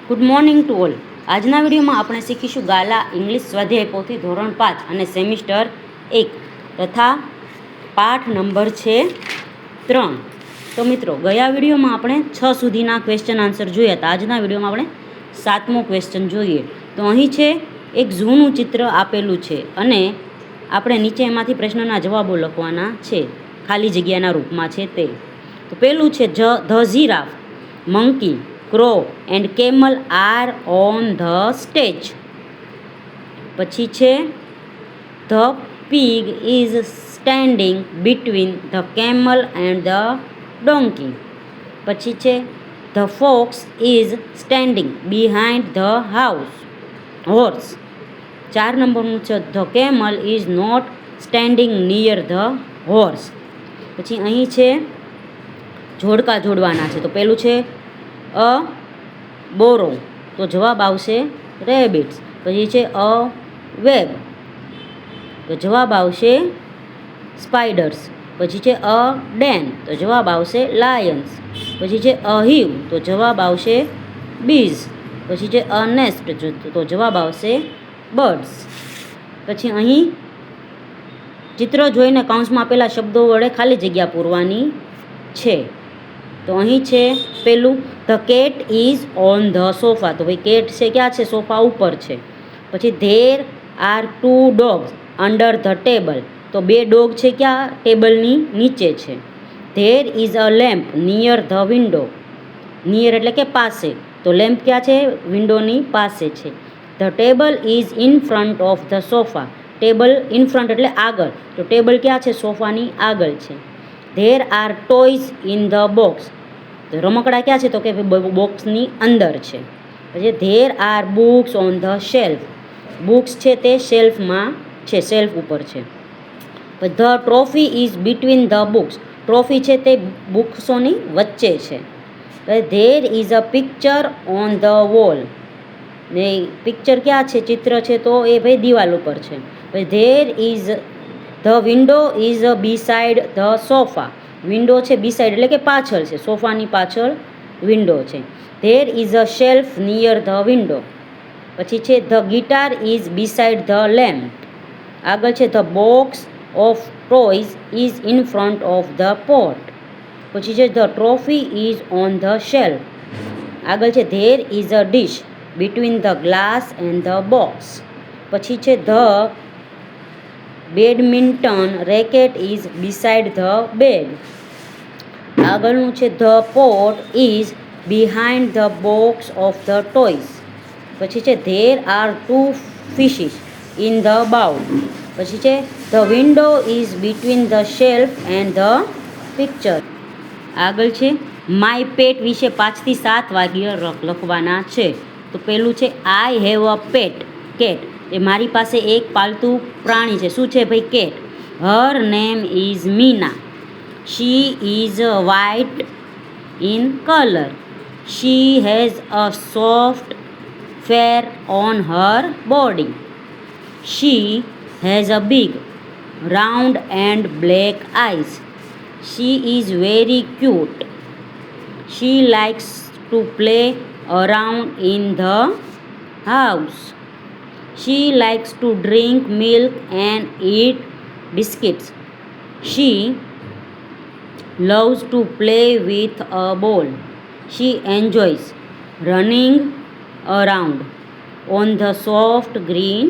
Good morning to all. આજના વિડીયોમાં આપણે શીખીશું ગાલા ઇંગ્લિશ સ્વાધ્યાય પોથી ધોરણ 5 અને સેમિસ્ટર 1 તથા પાઠ નંબર છે 3. તો મિત્રો, ગયા વિડીયોમાં આપણે 6 સુધીના ક્વેશ્ચન આન્સર જોયા હતા. આજના વિડીયોમાં આપણે 7મો ક્વેશ્ચન જોઈએ. તો અહીં છે એક ઝૂનું ચિત્ર આપેલું છે અને આપણે નીચે એમાંથી પ્રશ્નના જવાબો લખવાના છે, ખાલી જગ્યાના રૂપમાં છે તે. તો પહેલું છે the giraffe, monkey, crow and camel are on the stage. પછી છે the pig is standing between the camel and the donkey. પછી છે the fox is standing behind the horse. 4 નંબરનું છે the camel is not standing near the horse. પછી અહીં છે જોડકા જોડવાના છે. તો પહેલું છે અ બોરો, તો જવાબ આવશે રેબિટ્સ. પછી છે અ વેબ, તો જવાબ આવશે સ્પાઈડર્સ. પછી છે અ ડેન, તો જવાબ આવશે લાયન્સ. પછી છે અ હિવ, તો જવાબ આવશે બીઝ. પછી છે અ નેસ્ટ, તો જવાબ આવશે બર્ડ્સ. પછી અહીં ચિત્ર જોઈને કૌંસમાં આપેલા શબ્દો વડે ખાલી જગ્યા પૂરવાની છે. તો અહીં છે પેલું the cat is on the sofa, તો ભાઈ કેટ છે ક્યાં છે? સોફા ઉપર છે. પછી there are 2 dogs under the table, તો 2 ડોગ છે ક્યાં? ટેબલની નીચે છે. There is a lamp near the window, near એટલે કે પાસે, તો લેમ્પ ક્યાં છે? વિન્ડોની પાસે છે. The table is in front of the sofa, table in front એટલે આગળ, તો ટેબલ ક્યાં છે? સોફાની આગળ છે. There R toys in the box, તો રમકડા ક્યાં છે? તો કે બોક્સની અંદર છે. પછી there are books on the shelf, books છે તે શેલ્ફમાં છે, શેલ્ફ ઉપર છે. પછી the trophy is between the books, trophy છે તે બુક્સોની વચ્ચે છે. પછી there is a picture on the wall, ને પિક્ચર ક્યાં છે? ચિત્ર છે તો એ ભાઈ દિવાલ ઉપર છે. પછી there is the window is beside the sofa, window છે બિસાઇડ એટલે કે પાછળ છે, સોફાની પાછળ વિન્ડો છે. There is a shelf near the window. પછી છે the guitar is beside the lamp, આગળ છે the box of toys is in front of the pot. પછી છે the trophy is on the shelf, આગળ છે there is a dish between the glass and the box. પછી છે the badminton racket is beside the bed, આગળનું છે the pot is behind the box of the toys. પછી છે there are 2 fishes in the bowl. પછી છે the window is between the shelf and the picture. આગળ છે my પેટ વિશે 5 થી 7 વાક્ય લખવાના છે. તો પહેલું છે I have a Pat cat, એ મારી પાસે એક પાલતુ પ્રાણી છે. શું છે ભાઈ? Cat. Her name is Meena, she is white in colour. She has a soft fur on her body. She has a big round and black eyes. She is very cute. She likes to play around in the house. She likes to drink milk and eat biscuits. She loves to play with a ball. She enjoys running around on the soft green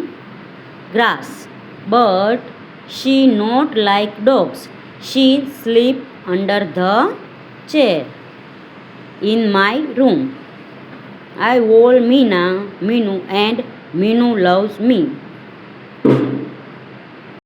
grass. But she not like dogs. She sleeps under the chair in my room. I call Meenu and Meenu loves me.